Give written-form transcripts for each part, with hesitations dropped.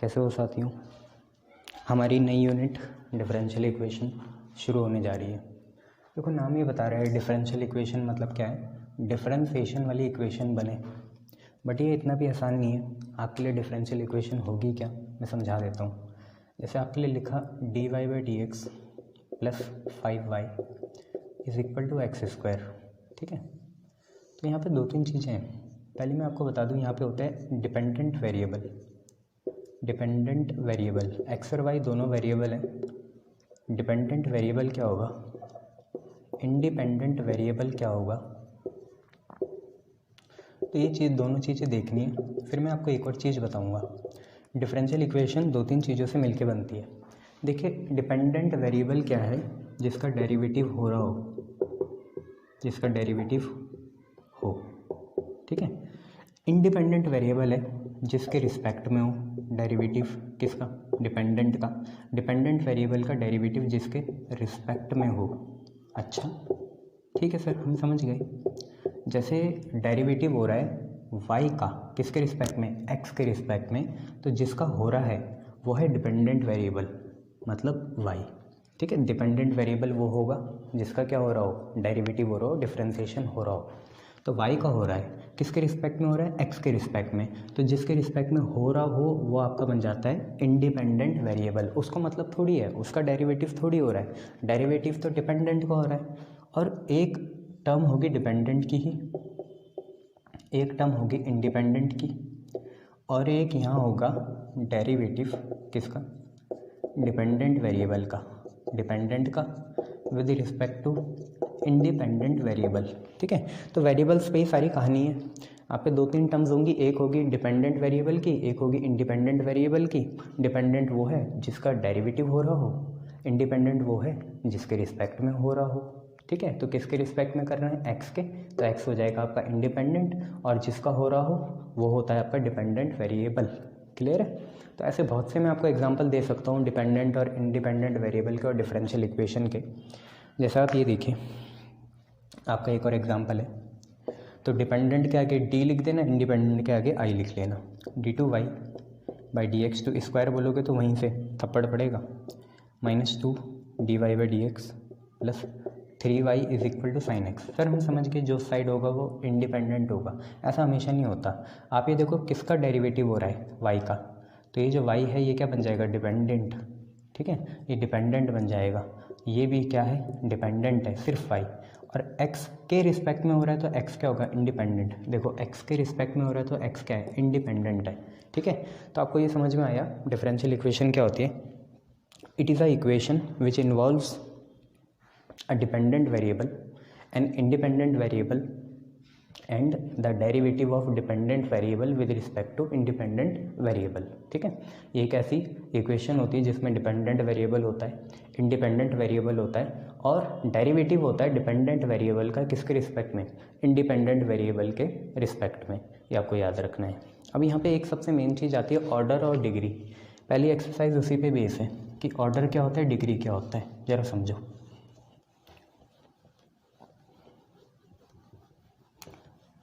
कैसे हो साथियों। हमारी नई यूनिट डिफरेंशियल इक्वेशन शुरू होने जा रही है। देखो नाम ही बता रहा है डिफरेंशियल इक्वेशन मतलब क्या है, डिफरेंशिएशन वाली इक्वेशन बने। बट ये इतना भी आसान नहीं है। आपके लिए डिफरेंशियल इक्वेशन होगी क्या, मैं समझा देता हूँ। जैसे आपके लिए लिखा dy/dx plus 5y is equal to x square. ठीक है, तो यहाँ पे दो तीन चीज़ें हैं। पहले मैं आपको बता दूँ, यहाँ पे होता है dependent variable. Dependent variable x और वाई दोनों वेरिएबल हैं। डिपेंडेंट वेरिएबल क्या होगा, इंडिपेंडेंट वेरिएबल क्या होगा। तो ये चीज़ दोनों चीज़ें देखनी है। फिर मैं आपको एक और चीज़ बताऊंगा। डिफरेंशियल इक्वेशन दो तीन चीज़ों से मिलके बनती है। देखिए डिपेंडेंट वेरिएबल क्या है, जिसका डेरिवेटिव हो रहा हो, जिसका डेरिवेटिव हो। ठीक है, इंडिपेंडेंट वेरिएबल है जिसके रिस्पेक्ट में हो डेरिवेटिव। किसका, डिपेंडेंट का। डिपेंडेंट वेरिएबल का डेरिवेटिव जिसके रिस्पेक्ट में हो। अच्छा ठीक है सर, हम समझ गए। जैसे डेरिवेटिव हो रहा है y का, किसके रिस्पेक्ट में, x के रिस्पेक्ट में, तो जिसका हो रहा है वो है डिपेंडेंट वेरिएबल मतलब y। ठीक है, डिपेंडेंट वेरिएबल वो होगा जिसका क्या हो रहा हो, डेरिवेटिव हो रहा हो, डिफरेंशिएशन हो रहा हो। तो y का हो रहा है, किसके रिस्पेक्ट में हो रहा है, x के रिस्पेक्ट में। तो जिसके रिस्पेक्ट में हो रहा हो वो आपका बन जाता है इंडिपेंडेंट वेरिएबल। उसको मतलब थोड़ी है, उसका डेरिवेटिव थोड़ी हो रहा है, डेरिवेटिव तो डिपेंडेंट का हो रहा है। और एक टर्म होगी डिपेंडेंट की ही, एक टर्म होगी इंडिपेंडेंट की, और एक यहाँ होगा डेरिवेटिव किसका, डिपेंडेंट वेरिएबल का। डिपेंडेंट का with respect to independent variable. ठीक है, तो वेरिएबल्स पे ही सारी कहानी है। आप पे दो तीन टर्म्स होंगी, एक होगी डिपेंडेंट वेरिएबल की, एक होगी इंडिपेंडेंट वेरिएबल की। डिपेंडेंट वो है जिसका डेरिवेटिव हो रहा हो, इंडिपेंडेंट वो है जिसके रिस्पेक्ट में हो रहा हो। ठीक है, तो किसके रिस्पेक्ट में करना है, एक्स के, तो एक्स हो जाएगा आपका इंडिपेंडेंट, और जिसका हो रहा हो वो होता है आपका डिपेंडेंट वेरिएबल। क्लियर है। तो ऐसे बहुत से मैं आपको एग्जांपल दे सकता हूँ डिपेंडेंट और इंडिपेंडेंट वेरिएबल के और डिफरेंशियल इक्वेशन के। जैसा आप ये देखिए, आपका एक और एग्जांपल है। तो डिपेंडेंट के आगे डी लिख देना, इंडिपेंडेंट के आगे आई लिख लेना। d2y/dx तो स्क्वायर बोलोगे तो वहीं से थप्पड़ पड़ेगा, -2 dy/dx plus 3y is equal to sine x. Sir हम समझ गए, जो साइड होगा वो इंडिपेंडेंट होगा। ऐसा हमेशा नहीं होता। आप ये देखो किसका डेरिवेटिव हो रहा है, y का, तो ये जो y है ये क्या बन जाएगा, डिपेंडेंट। ठीक है, ये डिपेंडेंट बन जाएगा। ये भी क्या है, डिपेंडेंट है, सिर्फ y। और x के रिस्पेक्ट में हो रहा है तो x क्या होगा, इंडिपेंडेंट। देखो x के रिस्पेक्ट में हो रहा है तो x क्या है, इंडिपेंडेंट है। ठीक है, तो आपको ये समझ में आया डिफरेंशियल इक्वेशन क्या होती है। It is a equation which involves a dependent variable, an independent variable, and the derivative of dependent variable with respect to independent variable। ठीक है, ये एक ऐसी इक्वेशन होती है जिसमें डिपेंडेंट वेरिएबल होता है, इंडिपेंडेंट वेरिएबल होता है, और डेरिवेटिव होता है डिपेंडेंट वेरिएबल का किसके रिस्पेक्ट में, इंडिपेंडेंट वेरिएबल के रिस्पेक्ट में। ये आपको याद रखना है। अब यहाँ पे एक सबसे मेन चीज़ आती है ऑर्डर और डिग्री। पहली एक्सरसाइज उसी पे बेस है कि ऑर्डर क्या होता है, डिग्री क्या होता है, ज़रा समझो।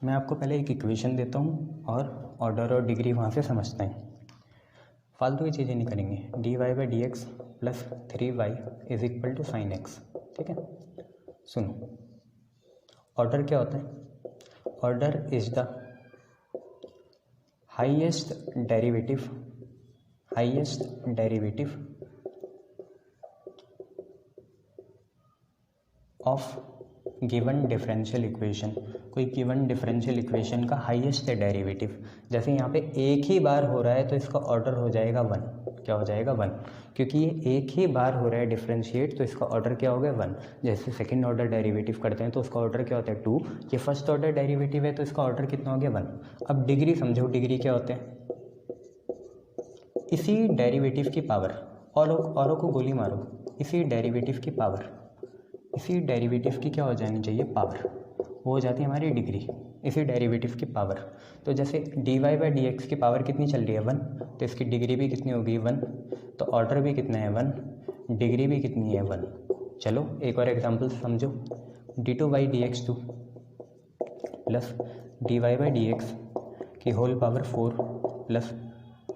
मैं आपको पहले एक इक्वेशन देता हूँ और ऑर्डर और डिग्री वहाँ से समझते हैं। फालतू की चीज़ें नहीं करेंगे। dy/dx plus 3y is equal to sine x. ठीक है, सुनो, ऑर्डर क्या होता है, order is the highest derivative, highest derivative of given differential equation. कोई गिवन डिफरेंशियल इक्वेशन का हाईएस्ट डेरिवेटिव। जैसे यहाँ पे एक ही बार हो रहा है तो इसका ऑर्डर हो जाएगा 1। क्या हो जाएगा, 1, क्योंकि ये एक ही बार हो रहा है डिफरेंशिएट, तो इसका ऑर्डर क्या हो गया, 1। जैसे सेकंड ऑर्डर डेरिवेटिव करते हैं तो उसका ऑर्डर क्या होता है, 2। ये फर्स्ट ऑर्डर डेरिवेटिव है तो इसका ऑर्डर कितना हो गया, 1। अब डिग्री समझो, डिग्री क्या होते हैं, इसी डेरिवेटिव की पावर, औरों को गोली मारो, इसी डेरिवेटिव की पावर, इसी डेरिवेटिव की क्या हो जानी चाहिए, पावर, वो हो जाती है हमारी डिग्री, इसी डेरिवेटिव की पावर। तो जैसे dy/dx की पावर कितनी चल रही है, 1, तो इसकी डिग्री भी कितनी होगी, 1। तो ऑर्डर भी कितना है, 1, डिग्री भी कितनी है, 1। चलो एक और एग्जांपल समझो। d2/dx2 प्लस dy/dx की whole power 4 plus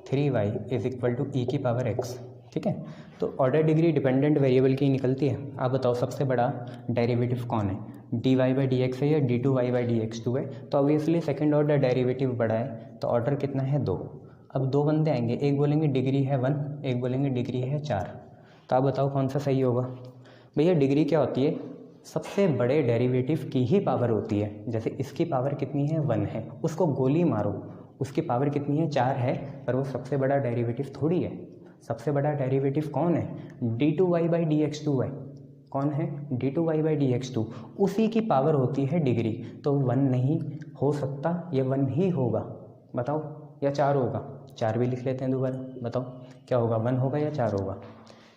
3y is equal to e की पावर x। ठीक है, तो ऑर्डर डिग्री डिपेंडेंट वेरिएबल की निकलती है। आप बताओ सबसे बड़ा डेरिवेटिव कौन है, dy बाई डी एक्स है या d2y by d x to है? तो ऑब्वियसली सेकंड ऑर्डर डेरिवेटिव बड़ा है, तो ऑर्डर कितना है 2। अब 2 बंदे आएंगे, एक बोलेंगे डिग्री है 1, एक बोलेंगे डिग्री है 4। तो आप बताओ कौन सा सही होगा? भैया डिग्री क्या होती है, सबसे बड़े डेरिवेटिव की ही पावर होती है। जैसे इसकी पावर कितनी है 1 है, उसको गोली मारो, उसकी पावर कितनी है 4 है, पर वो सबसे बड़ा डेरिवेटिव थोड़ी है। सबसे बड़ा डेरिवेटिव कौन है, d2y by d x to है। कौन है, d2y by d x to, उसी की पावर होती है डिग्री। तो 1 नहीं हो सकता, ये 1 ही होगा। बताओ, या 4 होगा? 4 भी लिख लेते हैं दोबारा, बताओ क्या होगा, 1 होगा या 4 होगा?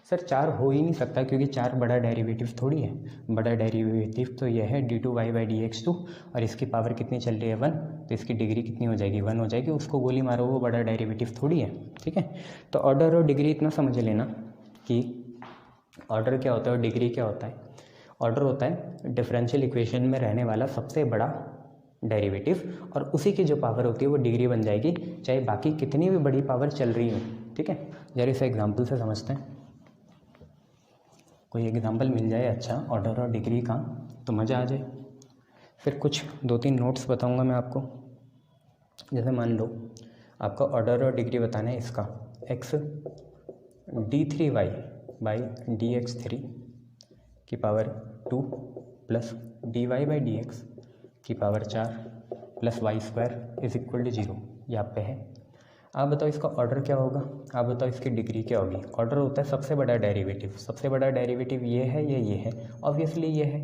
सर 4 हो ही नहीं सकता, क्योंकि 4 बड़ा डेरिवेटिव थोड़ी है। बड़ा डेरिवेटिव तो यह है d2y by d x to, और इसकी पावर कितनी चल रही है 1, तो इसकी डिग्री कितनी हो जाएगी 1 हो जाएगी। उसको गोली मारो, वो बड़ा डेरिवेटिव थोड़ी है। ठीक है, तो ऑर्डर और डिग्री इतना समझ लेना कि ऑर्डर क्या होता है और डिग्री क्या होता है। ऑर्डर होता है डिफरेंशियल इक्वेशन में रहने वाला सबसे बड़ा डेरिवेटिव, और उसी की जो पावर होती है वो डिग्री बन जाएगी, चाहे बाकी कितनी भी बड़ी पावर चल रही हो। ठीक है, जरा इसे एग्जाम्पल से समझते हैं। कोई एग्जाम्पल मिल जाए अच्छा ऑर्डर और डिग्री का, तो मज़ा आ जाए। फिर कुछ 2-3 नोट्स बताऊंगा मैं आपको। जैसे मान लो आपका ऑर्डर और डिग्री बताना है इसका, x d3y by d x three की power 2 plus dy by d x की power 4 plus y square is equal to 0, यहाँ पे है। आप बताओ इसका ऑर्डर क्या होगा, आप बताओ इसकी डिग्री क्या होगी। ऑर्डर होता है सबसे बड़ा डेरिवेटिव, सबसे बड़ा डेरिवेटिव ये है या ये है, ऑब्वियसली ये है।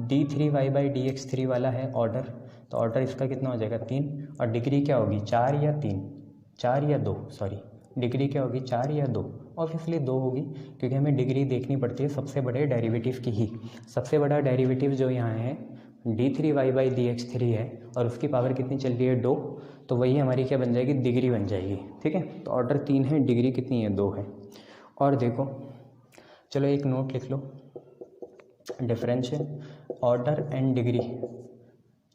d3y by d x three वाला है ऑर्डर, तो ऑर्डर इसका कितना हो जाएगा 3, और डिग्री क्या होगी 4 या 3, 4 या 2, सॉरी डिग्री क्या होगी 4 या 2, ऑब्वियसली 2 होगी, क्योंकि हमें डिग्री देखनी पड़ती है सबसे बड़े डेरिवेटिव की ही। सबसे बड़ा डेरिवेटिव जो यहाँ है d3y by d x three है, और उसकी पावर कितनी चल रही है 2, तो वही हमारी क्या बन जाएगी, डिग्री बन जाएगी। ठीक है, तो ऑर्डर 3 है, डिग्री कितनी है 2 है। और देखो चलो एक नोट लिख लो, डिफरेंशियल ऑर्डर एंड डिग्री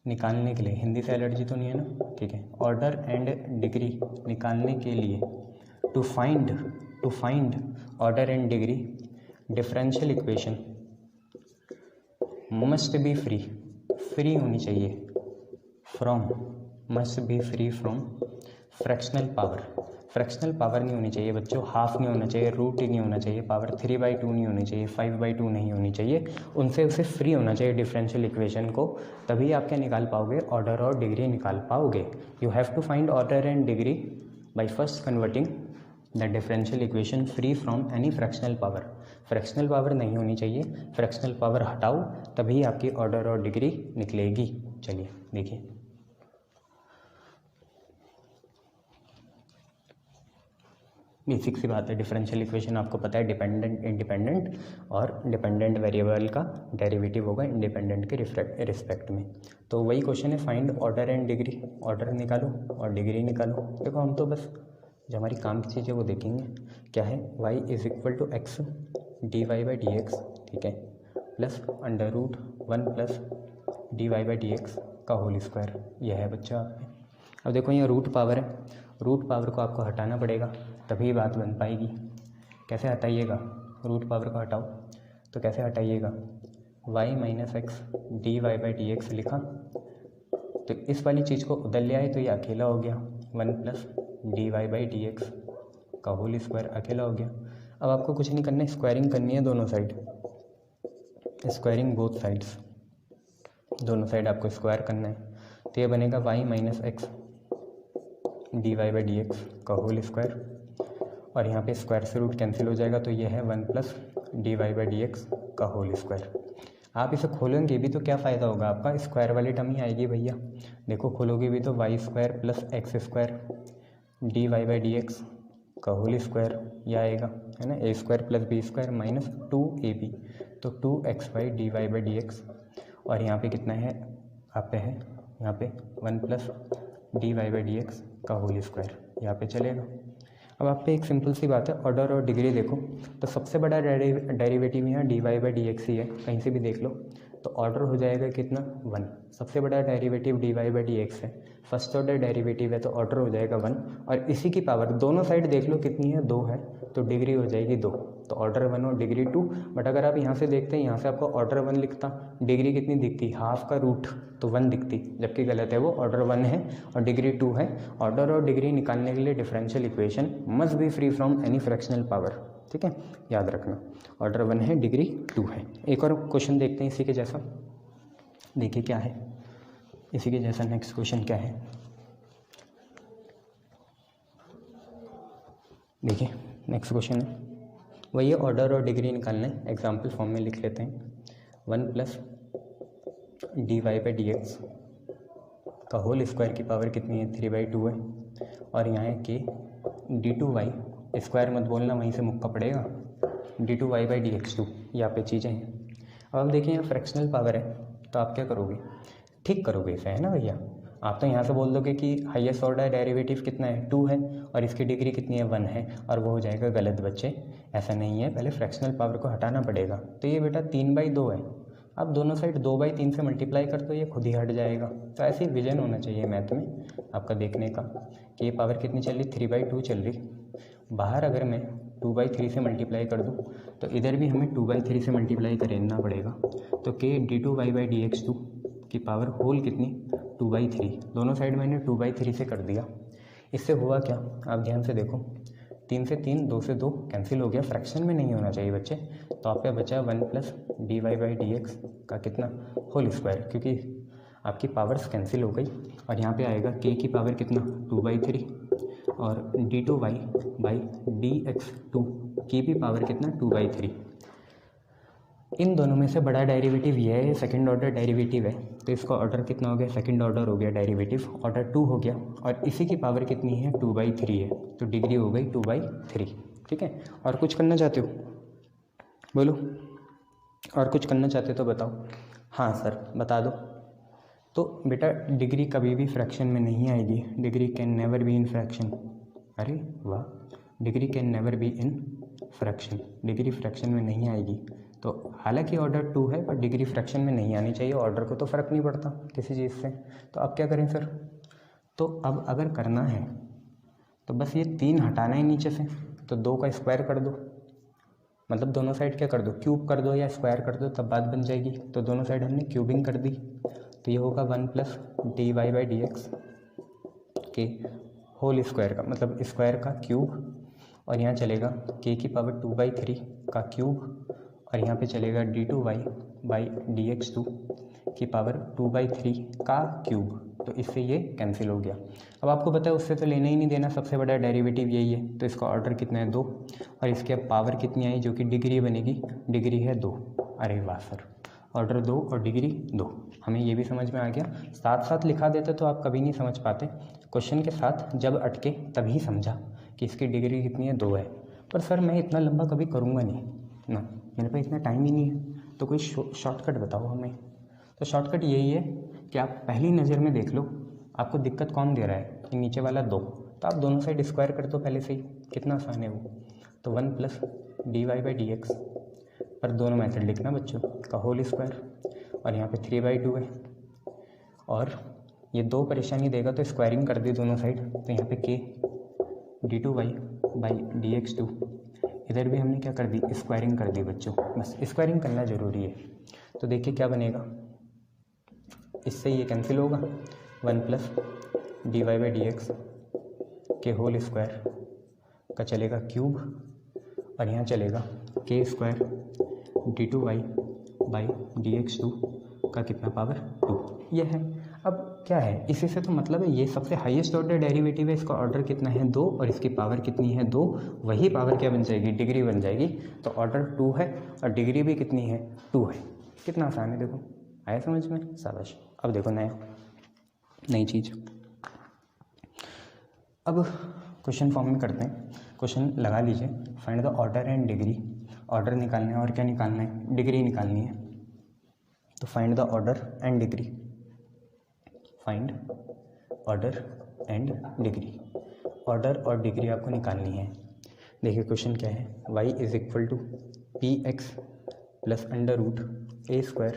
निकालने के लिए, हिंदी से एलर्जी तो नहीं है ना, ठीक है, ऑर्डर एंड डिग्री निकालने के लिए to find order and degree differential equation must be free होनी चाहिए must be free from fractional power नहीं होनी चाहिए बच्चों, हाफ नहीं होना चाहिए, रूट ही नहीं होना चाहिए, पावर 3/2 नहीं होनी चाहिए, 5/2 नहीं होनी चाहिए, उनसे उसे फ्री होना चाहिए डिफरेंशियल इक्वेशन को, तभी आप क्या निकाल पाओगे, ऑर्डर और डिग्री निकाल पाओगे। You have to find order and degree by first converting the differential equation free from any fractional power. Fractional power नहीं होनी चाहिए, फ्रैक्शनल पावर हटाओ तभी आपकी ऑर्डर और डिग्री निकलेगी। चलिए देखिए, बेसिक सी बात है, डिफरेंशियल इक्वेशन आपको पता है डिपेंडेंट इंडिपेंडेंट, और डिपेंडेंट वेरिएबल का डेरिवेटिव होगा इंडिपेंडेंट के रिस्पेक्ट में। तो वही क्वेश्चन है, find order and degree, order निकालो और डिग्री निकालो। देखो हम तो बस जो हमारी काम की चीज़ है वो देखेंगे, क्या है y is equal to x dy by d x, ठीक है, plus under root 1 plus dy by d x का होल स्क्वायर, यह है बच्चा। अब देखो ये रूट पावर है, रूट पावर को आपको हटाना पड़ेगा तभी बात बन पाएगी। कैसे हटाइएगा, रूट पावर को हटाओ तो कैसे हटाइएगा, y minus x d y by d x लिखा, तो इस वाली चीज़ को उधर ले आए तो ये अकेला हो गया, 1 plus d y by d x का होल स्क्वायर अकेला हो गया। अब आपको कुछ नहीं करना है, स्क्वायरिंग करनी है दोनों साइड, स्क्वायरिंग बोथ साइड्स, दोनों साइड आपको स्क्वायर करना है। तो ये बनेगा y minus x d y by d x का होल स्क्वायर, और यहाँ पे स्क्वायर से रूट कैंसिल हो जाएगा, तो ये है 1 plus d y by d x का होल स्क्वायर। आप इसे खोलेंगे भी तो क्या फ़ायदा होगा आपका, स्क्वायर वाली टर्म ही आएगी भैया। देखो खोलोगे भी तो y square plus x square d y by d x का होल स्क्वायर यह आएगा, है ना, a square plus b square minus 2ab, तो 2xy d y by d x, और यहाँ पे कितना है, आप पे है यहाँ पे 1 plus d y by d x का होल स्क्वायर यहाँ पे चलेगा। अब आप पे एक सिंपल सी बात है, ऑर्डर और डिग्री देखो, तो सबसे बड़ा डेरिवेटिव यहाँ d y by d x ही है, कहीं से भी देख लो, तो ऑर्डर हो जाएगा कितना 1। सबसे बड़ा डेरिवेटिव dy/dx है, फर्स्ट ऑर्डर डेरिवेटिव है तो ऑर्डर हो जाएगा 1। और इसी की पावर दोनों साइड देख लो कितनी है, 2 है, तो डिग्री हो जाएगी 2, तो ऑर्डर 1 और डिग्री 2। बट अगर आप यहाँ से देखते हैं, यहाँ से आपको ऑर्डर 1 लिखता, डिग्री कितनी दिखती, हाफ का रूट, तो 1 दिखती, जबकि गलत है, वो ऑर्डर 1 है और डिग्री 2 है। ऑर्डर और डिग्री निकालने के लिए differential equation must be free from any fractional power, ठीक है, याद रखना। ऑर्डर 1 है, डिग्री 2 है। एक और क्वेश्चन देखते हैं इसी के जैसा, देखिए क्या है इसी के जैसा। नेक्स्ट क्वेश्चन क्या है, देखिए नेक्स्ट क्वेश्चन है वही ऑर्डर और डिग्री निकालना है। एग्जाम्पल फॉर्म में लिख लेते हैं, 1 प्लस dy/dx का होल स्क्वायर की पावर कितनी है, 3/2 है। और यहाँ है कि d2y, स्क्वायर मत बोलना, वहीं से मुक्का पड़ेगा, d2y/dx2, यहाँ पे चीज़ें हैं। अब आप देखिए यहाँ फ्रैक्शनल पावर है, तो आप क्या करोगे, ठीक करोगे इसे, है ना भैया। आप तो यहाँ से बोल दोगे कि हाईएस्ट ऑर्डर डेरिवेटिव कितना है, 2 है, और इसकी डिग्री कितनी है, 1 है, और वो हो जाएगा गलत बच्चे। ऐसा नहीं है, पहले फ्रैक्शनल पावर को हटाना पड़ेगा। तो ये बेटा 3/2 है, आप दोनों साइड 2/3 से मल्टीप्लाई कर तो ये खुद ही हट जाएगा। तो ऐसे विजन होना चाहिए मैथ में आपका देखने का कि ये पावर कितनी चल रही, 3/2 चल रही। बाहर अगर मैं 2/3 से मल्टीप्लाई कर दूँ तो इधर भी हमें 2/3 से मल्टीप्लाई करना पड़ेगा। तो k d2y/dx2 की पावर होल कितनी, 2/3। दोनों साइड मैंने 2/3 से कर दिया। इससे हुआ क्या, आप ध्यान से देखो, 3 से 3, 2 से 2 कैंसिल हो गया, फ्रैक्शन में नहीं होना चाहिए बच्चे। तो आप पे बचा 1 प्लस dy/dx का कितना, होल स्क्वायर, क्योंकि आपकी पावर्स कैंसिल हो गई। और यहाँ पे आएगा k की पावर कितना, 2/3, और d2y/dx2 की भी पावर कितना, 2/3। इन दोनों में से बड़ा डेरिवेटिव ये है, सेकंड ऑर्डर डेरिवेटिव है, तो इसका ऑर्डर कितना हो गया, सेकंड ऑर्डर हो गया डेरिवेटिव, ऑर्डर 2 हो गया। और इसी की पावर कितनी है, 2/3 है, तो डिग्री हो गई 2/3, ठीक है। और कुछ करना चाहते हो, बोलो, और कुछ करना चाहते हो तो बताओ। हाँ सर बता दो। तो बेटा डिग्री कभी भी फ्रैक्शन में नहीं आएगी, degree can never be in fraction. अरे वाह, degree can never be in fraction, degree fraction में नहीं आएगी। तो हालांकि ऑर्डर 2 है पर डिग्री फ्रैक्शन में नहीं आनी चाहिए, ऑर्डर को तो फ़र्क नहीं पड़ता किसी चीज़ से। तो अब क्या करें सर, तो अब अगर करना है तो बस ये 3 हटाना है नीचे से, तो 2 का स्क्वायर कर दो, मतलब दोनों साइड क्या कर दो, क्यूब कर दो या स्क्वायर कर दो, तब बात बन जाएगी। तो दोनों साइड हमने क्यूबिंग कर दी, तो ये होगा 1 प्लस dy/dx के होल स्क्वायर का, मतलब स्क्वायर का क्यूब, और यहाँ चलेगा k की पावर 2/3 का क्यूब, और यहाँ पे चलेगा d2y/dx2 की पावर 2/3 का क्यूब। तो इससे ये कैंसिल हो गया। अब आपको पता है उससे तो लेना ही नहीं देना, सबसे बड़ा डेरिवेटिव यही है, तो इसका ऑर्डर कितना है, 2, और इसके अब पावर कितनी आई जो कि डिग्री बनेगी, डिग्री है 2। अरे वाह सर, ऑर्डर 2 और डिग्री 2, हमें ये भी समझ में आ गया। साथ साथ लिखा देते तो आप कभी नहीं समझ पाते, क्वेश्चन के साथ जब अटके तभी समझा कि इसकी डिग्री कितनी है, 2 है। पर सर मैं इतना लंबा कभी करूँगा नहीं ना, मेरे पास इतना टाइम ही नहीं है, तो कोई शॉर्टकट बताओ हमें। तो शॉर्टकट यही है कि आप पहली नज़र में देख लो आपको दिक्कत कौन दे रहा है, कि नीचे वाला 2, तो आप दोनों साइड स्क्वायर कर दो पहले से ही, कितना आसान है वो। तो 1 प्लस dy/dx, पर दोनों मेथड लिखना बच्चों, का होल स्क्वायर, और यहाँ पे 3/2 है, और ये 2 परेशानी देगा तो स्क्वायरिंग कर दी दोनों साइड। तो यहाँ पे k d2y/dx2, इधर भी हमने क्या कर दी, स्क्वायरिंग कर दी बच्चों, बस स्क्वायरिंग करना ज़रूरी है। तो देखिए क्या बनेगा, इससे ये कैंसिल होगा, 1 प्लस dy/dx के होल स्क्वायर का चलेगा क्यूब, और यहाँ चलेगा k स्क्वायर d2y/dx2 का कितना पावर 2, ये है। अब क्या है, इसी से तो मतलब है ये सबसे हाईएस्ट ऑर्डर डेरिवेटिव है, इसका ऑर्डर कितना है, 2, और इसकी पावर कितनी है, 2, वही पावर क्या बन जाएगी, डिग्री बन जाएगी। तो ऑर्डर 2 है और डिग्री भी कितनी है, 2 है। कितना आसान है, देखो आया समझ में, शाबाश। अब देखो नई चीज़, अब क्वेश्चन फॉर्म में करते हैं। क्वेश्चन लगा लीजिए, find the order and degree, order निकालना है और क्या निकालना है, डिग्री निकालनी है। तो find the order and degree, find order and degree, order और डिग्री आपको निकालनी है। देखिए क्वेश्चन क्या है, y = px + √a²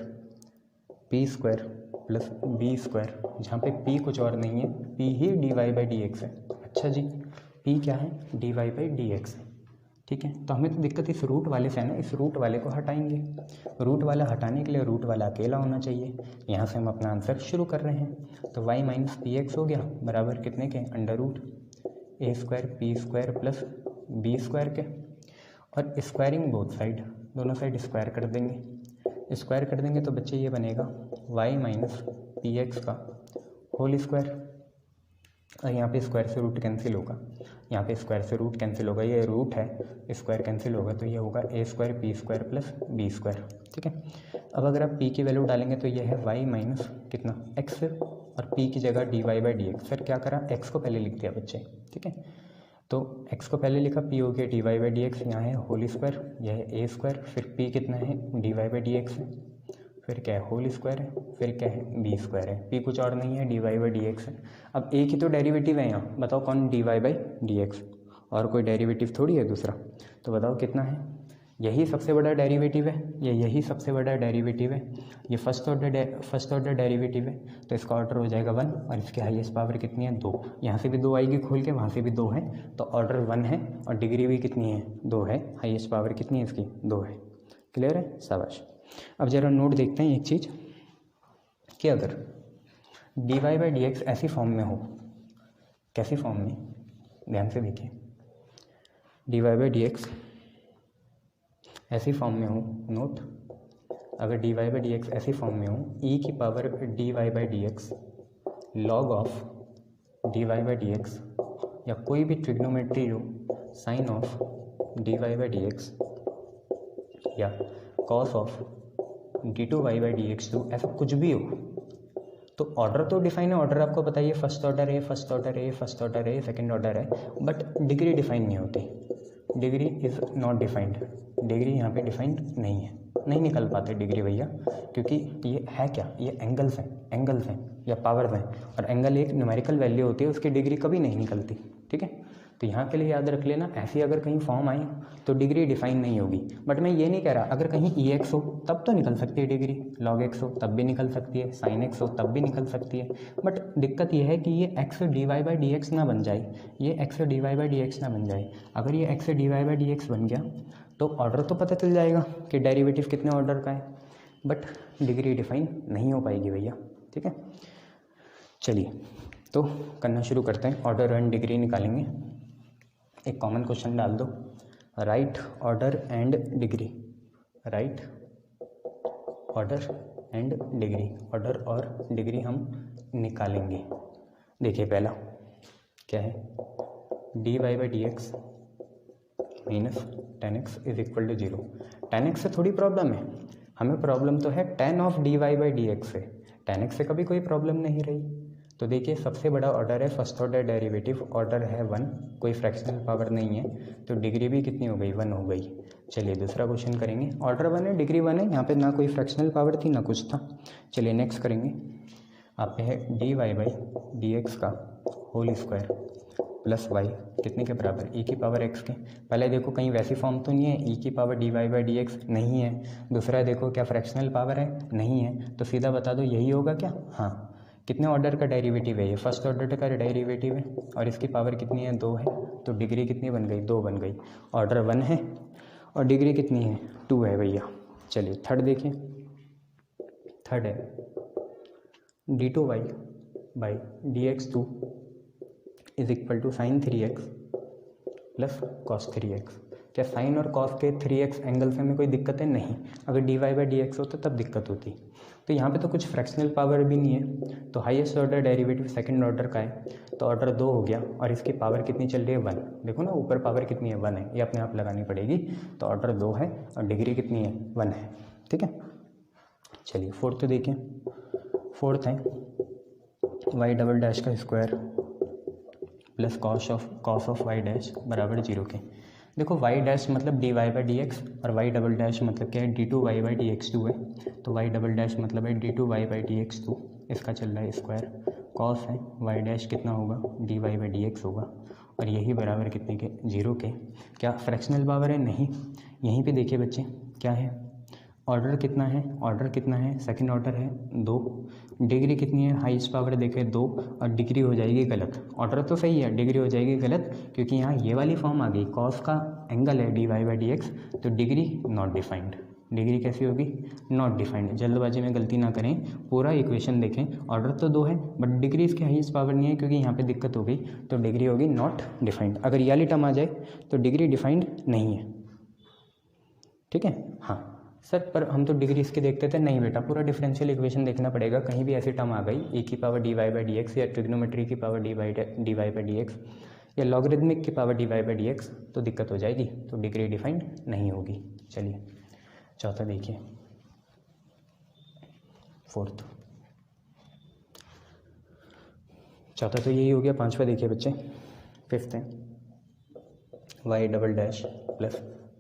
p square plus b square, जहाँ पे पी कुछ और नहीं है, पी ही d y by d x है। अच्छा जी, पी क्या है? D y by d x है। ठीक है, तो हमें तो दिक्कत इस रूट वाले से है ना, इस रूट वाले को हटाएंगे। रूट वाला हटाने के लिए रूट वाला अकेला होना चाहिए। यहाँ से हम अपना आंसर शुरू कर रहे हैं। तो y माइनस पी एक्स हो गया बराबर कितने के? Under root a square p square plus b square के, और स्क्वायरिंग बोथ साइड, दोनों साइड स्क्वायर कर देंगे। स्क्वायर कर देंगे तो बच्चे ये बनेगा y माइनस पी एक्स का होल स्क्वायर, और यहाँ पे स्क्वायर से रूट कैंसिल होगा, यहाँ पे स्क्वायर से रूट कैंसिल होगा, ये रूट है, स्क्वायर कैंसिल होगा, तो ये होगा a square p square plus b square. ठीक है, अब अगर आप p की वैल्यू डालेंगे तो ये है y माइनस कितना x, और p की जगह d y by d x. फिर क्या करा? x को पहले लिख दिया बच्चे। ठीक है, तो x को पहले लिखा, p हो गया d y by d x, यहाँ है होल स्क्वायर, यह है ए स्क्वायर, फिर p कितना है? D y by d x है, फिर क्या है? होल स्क्वायर है, फिर क्या है? बी स्क्वायर है, p कुछ और नहीं है, d y by d x है। अब एक ही तो डेरिवेटिव है यहाँ, बताओ कौन? D y by d x, और कोई डेरिवेटिव थोड़ी है दूसरा। तो बताओ कितना है? यही सबसे बड़ा डेरिवेटिव है, यही सबसे बड़ा डेरिवेटिव है, ये फर्स्ट ऑर्डर डेरिवेटिव है, तो इसका ऑर्डर हो जाएगा 1, और इसकी हाईएस्ट पावर कितनी है? 2। यहाँ से भी 2 आएगी खोल के, वहाँ से भी 2 है, तो ऑर्डर 1 है, और डिग्री भी कितनी है? 2 है। हाईएस्ट पावर कितनी है इसकी? 2 है। क्लियर है? शाबाश। अब जरा नोट देखते हैं एक चीज़ कि अगर d y by d x ऐसी फॉर्म में हो, कैसी फॉर्म में? ध्यान से देखिए, d y by d x ऐसी फॉर्म में हो, नोट, अगर d y by d x ऐसी फॉर्म में हो, ई की power d y by d x log of d y by d x, या कोई भी ट्रिग्नोमेट्री हो sine of d y by d x, या cos of D two y by d x two, ऐसा कुछ भी हो, तो ऑर्डर तो डिफाइन है। ऑर्डर आपको बताइए, फर्स्ट ऑर्डर है, फर्स्ट ऑर्डर है, फर्स्ट ऑर्डर है, सेकंड ऑर्डर है, बट डिग्री डिफाइन नहीं होती। Degree is not defined, degree यहाँ पे डिफाइंड नहीं है, नहीं निकल पाते डिग्री भैया, क्योंकि ये है क्या? ये एंगल्स हैं या पावर्स हैं, और एंगल एक न्यूमेरिकल वैल्यू होती है, उसकी डिग्री कभी नहीं निकलती। ठीक है, तो यहाँ के लिए याद रख लेना, ऐसी अगर कहीं फॉर्म आई तो डिग्री डिफाइन नहीं होगी। बट मैं ये नहीं कह रहा, अगर कहीं ई एक्स हो तब तो निकल सकती है डिग्री, लॉग एक्स हो तब भी निकल सकती है, साइन एक्स हो तब भी निकल सकती है। बट दिक्कत ये है कि ये x d y by d x ना बन जाए, ये x d y by d x ना बन जाए। अगर ये x d y by d x बन गया तो ऑर्डर तो पता चल जाएगा कि डेरिवेटिव कितने ऑर्डर का है, बट डिग्री डिफाइन नहीं हो पाएगी भैया। ठीक है, चलिए तो करना शुरू करते हैं। ऑर्डर एंड डिग्री निकालेंगे। एक कॉमन क्वेश्चन डाल दो, right order and degree, right order and degree, order और डिग्री हम निकालेंगे। देखिए पहला क्या है, d y by d x minus ten x is equal to 0। Ten x से थोड़ी प्रॉब्लम है, हमें प्रॉब्लम तो है ten of d y by d x से, टेन एक्स से कभी कोई प्रॉब्लम नहीं रही। तो देखिए सबसे बड़ा ऑर्डर है, फर्स्ट ऑर्डर डेरिवेटिव, ऑर्डर है 1, कोई फ्रैक्शनल पावर नहीं है, तो डिग्री भी कितनी हो गई? 1 हो गई। चलिए दूसरा क्वेश्चन करेंगे। ऑर्डर 1 है, डिग्री 1 है, यहाँ पे ना कोई फ्रैक्शनल पावर थी ना कुछ था। चलिए नेक्स्ट करेंगे। आप पे है d y by d x का होल स्क्वायर प्लस वाई कितने के बराबर? ई की पावर एक्स के। पहले देखो कहीं वैसी फॉर्म तो नहीं है, ई की power d y by d x नहीं है। दूसरा देखो क्या फ्रैक्शनल पावर है? नहीं है। तो सीधा बता दो यही होगा क्या? हाँ। कितने ऑर्डर का डेरिवेटिव है ये? फर्स्ट ऑर्डर का डेरिवेटिव है, और इसकी पावर कितनी है? 2 है। तो डिग्री कितनी बन गई? 2 बन गई। ऑर्डर 1 है और डिग्री कितनी है? 2 है भैया। चलिए थर्ड देखिए, थर्ड है d two y by d x 2 is equal to sine 3x plus cos 3x। क्या साइन और कॉस के 3x एंगल से हमें कोई दिक्कत है? नहीं। अगर d y by d x होता तब दिक्कत होती। तो यहाँ पे तो कुछ फ्रैक्शनल पावर भी नहीं है, तो highest order derivative second order का है, तो ऑर्डर 2 हो गया, और इसकी पावर कितनी चल रही है? 1। देखो ना ऊपर पावर कितनी है? 1 है, ये अपने आप लगानी पड़ेगी। तो ऑर्डर 2 है और डिग्री कितनी है? 1 है। ठीक है, चलिए फोर्थ देखिए। फोर्थ है वाई डबल डैश का square plus cos of y dash बराबर 0 के। देखो वाई डैश मतलब d y by d x, और वाई डबल डैश मतलब क्या है? D two y by d x 2 है। तो वाई डबल डैश मतलब है d two y by d x 2, इसका चल रहा है स्क्वायर। कॉस है वाई डैश कितना होगा? D y by d x होगा, और यही बराबर कितने के? 0 के। क्या फ्रैक्शनल पावर है? नहीं। यहीं पे देखिए बच्चे क्या है, ऑर्डर कितना है, ऑर्डर कितना है, सेकंड ऑर्डर है 2, डिग्री कितनी है, हाईएस्ट पावर देखें 2, और डिग्री हो जाएगी गलत। ऑर्डर तो सही है, डिग्री हो जाएगी गलत, क्योंकि यहाँ ये वाली फॉर्म आ गई, कॉस का एंगल है dy/dx, तो डिग्री नॉट डिफाइंड। डिग्री कैसी होगी, नॉट डिफाइंड। जल्दबाजी में गलती ना करें, पूरा इक्वेशन देखें। ऑर्डर तो 2 है, बट डिग्री इसकी हाईएस्ट पावर नहीं है, क्योंकि यहाँ पे दिक्कत हो गई, तो डिग्री होगी नॉट डिफाइंड। अगर ये वाली टर्म आ जाए तो डिग्री डिफाइंड नहीं है, ठीक है। हाँ सर, पर हम तो डिग्री इसके देखते थे, नहीं बेटा, पूरा डिफरेंशियल इक्वेशन देखना पड़ेगा। कहीं भी ऐसी टर्म आ गई e की पावर dy/dx, या ट्रिग्नोमेट्री की पावर dy/dx, या लॉगरिदमिक की पावर dy/dx, तो दिक्कत हो जाएगी, तो डिग्री डिफाइंड नहीं होगी। चलिए चौथा देखिए, फोर्थ। चौथा तो यही हो गया। पांचवा देखिए बच्चे, फिफ्थ है, y double dash plus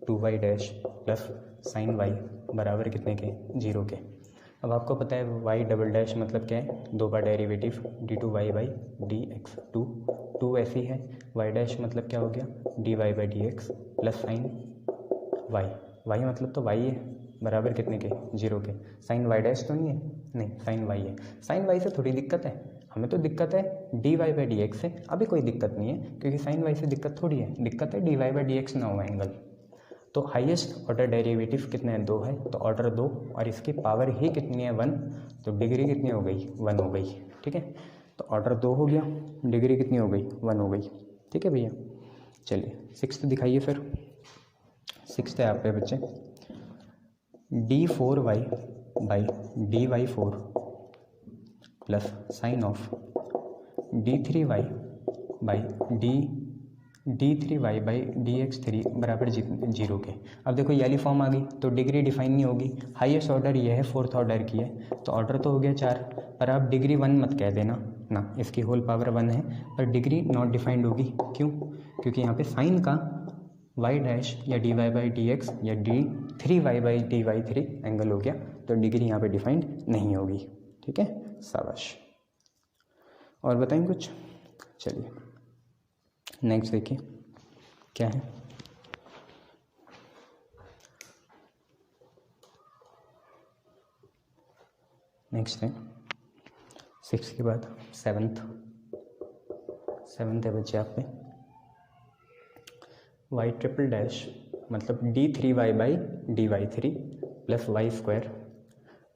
2y dash plus sign y बराबर कितने के, 0 के। अब आपको पता है y डबल डैश मतलब क्या है, 2 का डेरिवेटिव d2y/dx, 2 ऐसी है, y डैश मतलब क्या हो गया, dy/dx प्लस साइन y मतलब तो y है, बराबर कितने के, 0 के। साइन y डैश तो नहीं है, नहीं, साइन y है। साइन y से थोड़ी दिक्कत है, हमें तो दिक्कत है dy/dx से। अभी कोई दिक्कत नहीं है, क्योंकि साइन y से दिक्कत थोड़ी है, दिक्कत है dy/dx ना हो एंगल। तो हाईएस्ट ऑर्डर डेरिवेटिव कितने हैं, 2 है, तो ऑर्डर 2, और इसकी पावर ही कितनी है, 1, तो डिग्री कितनी हो गई, 1 हो गई, ठीक है। तो ऑर्डर 2 हो गया, डिग्री कितनी हो गई, 1 हो गई, ठीक है भैया। चलिए सिक्स्थ दिखाइए फिर। सिक्स्थ है आप पे बच्चे, d4y/dy4 plus sine of d3y/dx3 बराबर 0 के। अब देखो ये वाली फॉर्म आ गई, तो डिग्री डिफाइन नहीं होगी। हाईएस्ट ऑर्डर ये है, फोर्थ ऑर्डर की है, तो ऑर्डर तो हो गया 4, पर आप डिग्री 1 मत कह देना ना, इसकी होल पावर 1 है, पर डिग्री नॉट डिफाइंड होगी। क्यों, क्योंकि यहाँ पे साइन का y डैश या dy/dx या d3y/dy3 एंगल हो गया, तो डिग्री यहाँ पे डिफाइंड नहीं होगी, ठीक है। शाबाश। और बताएं कुछ। चलिए नेक्स्ट देखिए क्या है, नेक्स्ट है 6 के बाद सेवन्थ है बच्चे आप पे, y ट्रिपल डैश मतलब d3y/dy3 plus y square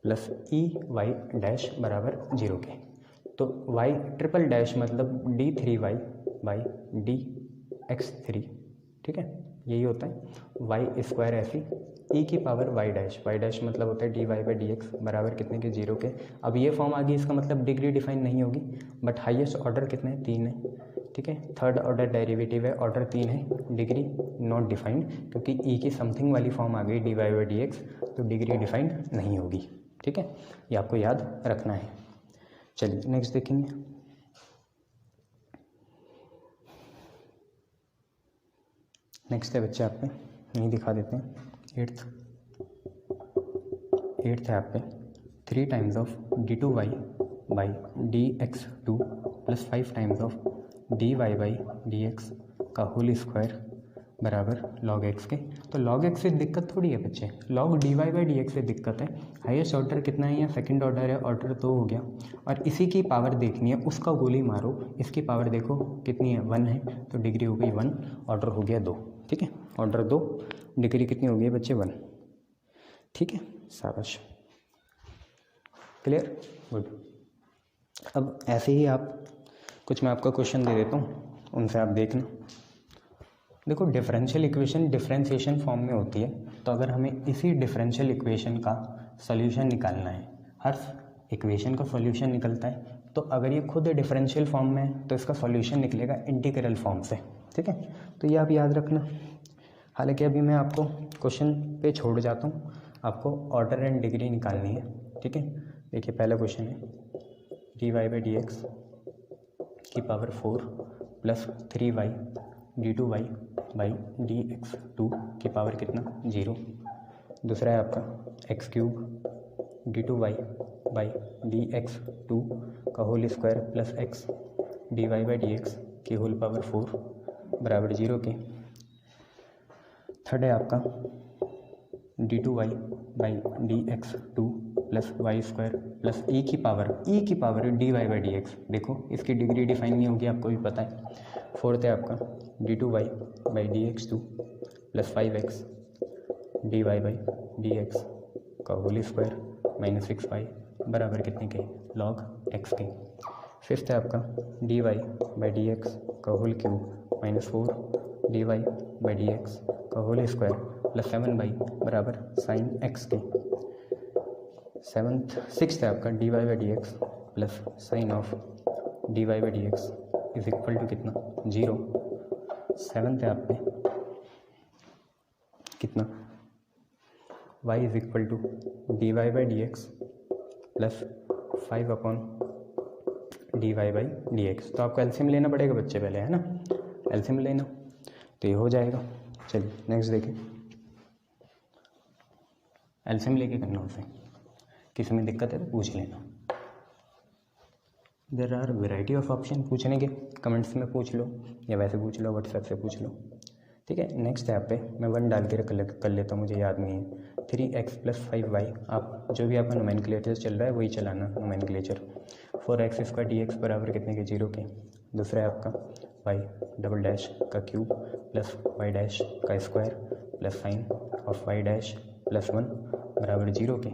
plus e y dash बराबर 0 के। तो y ट्रिपल डैश मतलब d3y/dx3, ठीक है, यही होता है। y स्क्वायर ऐसी e की पावर y डैश मतलब होता है dy/dx बराबर कितने के, 0 के। अब ये फॉर्म आ गई, इसका मतलब डिग्री डिफाइन नहीं होगी, बट हाईएस्ट ऑर्डर कितने हैं, 3 है, ठीक है। थर्ड ऑर्डर डेरिवेटिव है, ऑर्डर 3 है, डिग्री नॉट डिफाइंड, क्योंकि e की समथिंग वाली फॉर्म आ गई dy/dx, तो डिग्री डिफाइंड नहीं होगी, ठीक है। ये आपको याद रखना है। चलिए नेक्स्ट देखेंगे। नेक्स्ट है बच्चे आप पे, यहीं दिखा देते हैं, एट्थ है आप पे, 3 times of d2y/dx2 plus 5 times of dy/dx का होल स्क्वायर बराबर log x के। तो log x से दिक्कत थोड़ी है बच्चे, log dy/dx से दिक्कत है। हाईएस्ट ऑर्डर कितना है, या सेकंड ऑर्डर है, ऑर्डर 2 हो गया, और इसी की पावर देखनी है, उसका गोली मारो। इसकी पावर देखो कितनी है, 1 है, तो डिग्री हो गई 1, ऑर्डर हो गया 2, ठीक है। ऑर्डर 2, डिग्री कितनी हो गई बच्चे, 1, ठीक है। शाबाश, क्लियर, गुड। अब ऐसे ही आप कुछ, मैं आपका क्वेश्चन दे देता हूँ, उनसे आप देखना। देखो डिफरेंशियल इक्वेशन डिफरेंशिएशन फॉर्म में होती है, तो अगर हमें इसी डिफरेंशियल इक्वेशन का सॉल्यूशन निकालना है, हर इक्वेशन का सॉल्यूशन निकलता है, तो अगर ये खुद डिफरेंशियल फॉर्म में है तो इसका सॉल्यूशन निकलेगा इंटीग्रल फॉर्म से, ठीक है। तो ये आप याद रखना। हालांकि अभी मैं आपको क्वेश्चन पे छोड़ जाता हूँ, आपको ऑर्डर एंड डिग्री निकालनी है, ठीक है। देखिए पहला क्वेश्चन है, dy/dx की पावर 4 प्लस 3y d2y/dx2 की पावर कितना, 0। दूसरा है आपका x³ d2y/dx2 का whole square plus x dy/dx की होल पावर 4 बराबर 0 के। थर्ड है आपका d2y by dx2 plus y square plus e की पावर dy बाई dx। देखो इसकी डिग्री डिफाइन नहीं होगी, आपको भी पता है। फोर्थ है आपका d2y by dx2 plus 5x dy by dx का होल स्क्वायर माइनस 6y बराबर कितने के, log x के। फिफ्थ है आपका dy बाई dx का whole cube minus 4 dy by dx का होल स्क्वायर प्लस 7y बराबर साइन x के। सिक्स्थ है आपका dy by dx plus sine of dy by dx is equal to कितना, 0। सेवन्थ है आप पे कितना, y is equal to dy by dx plus 5 upon dy by dx। तो आपको एलसीएम लेना पड़ेगा बच्चे पहले, है ना, एलसीएम लेना, तो ये हो जाएगा। चलिए नेक्स्ट देखें, एलसीएम लेके करना उसे, किसी में दिक्कत है तो पूछ लेना। There are variety of option पूछने के, कमेंट्स में पूछ लो या वैसे पूछ लो, व्हाट्सएप से पूछ लो, ठीक है। नेक्स्ट ऐप पे मैं 1 डाल के कर लेता हूँ, मुझे याद नहीं है। 3x प्लस 5y, आप जो भी आपका नोमेनक्लेचर चल रहा है वही चलाना, nomenclature. 4x square D x बराबर कितने के, 0 के। दूसरा है आपका y डबल डैश का क्यूब प्लस y डैश का square plus sine of y dash plus 1 बराबर 0 के।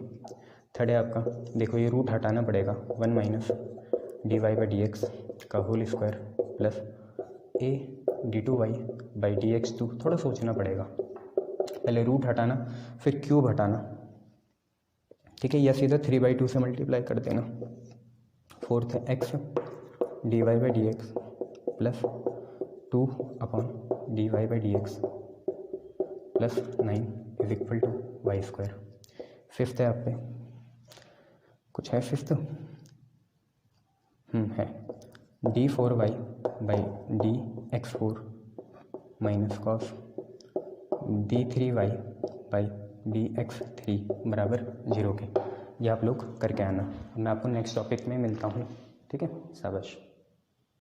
थर्ड है आपका, देखो ये रूट हटाना पड़ेगा, 1 minus d y by d x का whole square plus a d two y by d x two. थोड़ा सोचना पड़ेगा, पहले रूट हटाना फिर क्यूब हटाना, ठीक है, या सीधा 3/2 से मल्टीप्लाई कर देना। फोर्थ है x d y by d x plus 2 upon d y by d x plus 9 is equal to y square. Fifth है आप पे कुछ है, फिफ्थ है d4y by d x four minus cos d3y by d x three बराबर 0 के। ये आप लोग करके आना, मैं आपको नेक्स्ट टॉपिक में मिलता हूँ, ठीक है, शाबाश।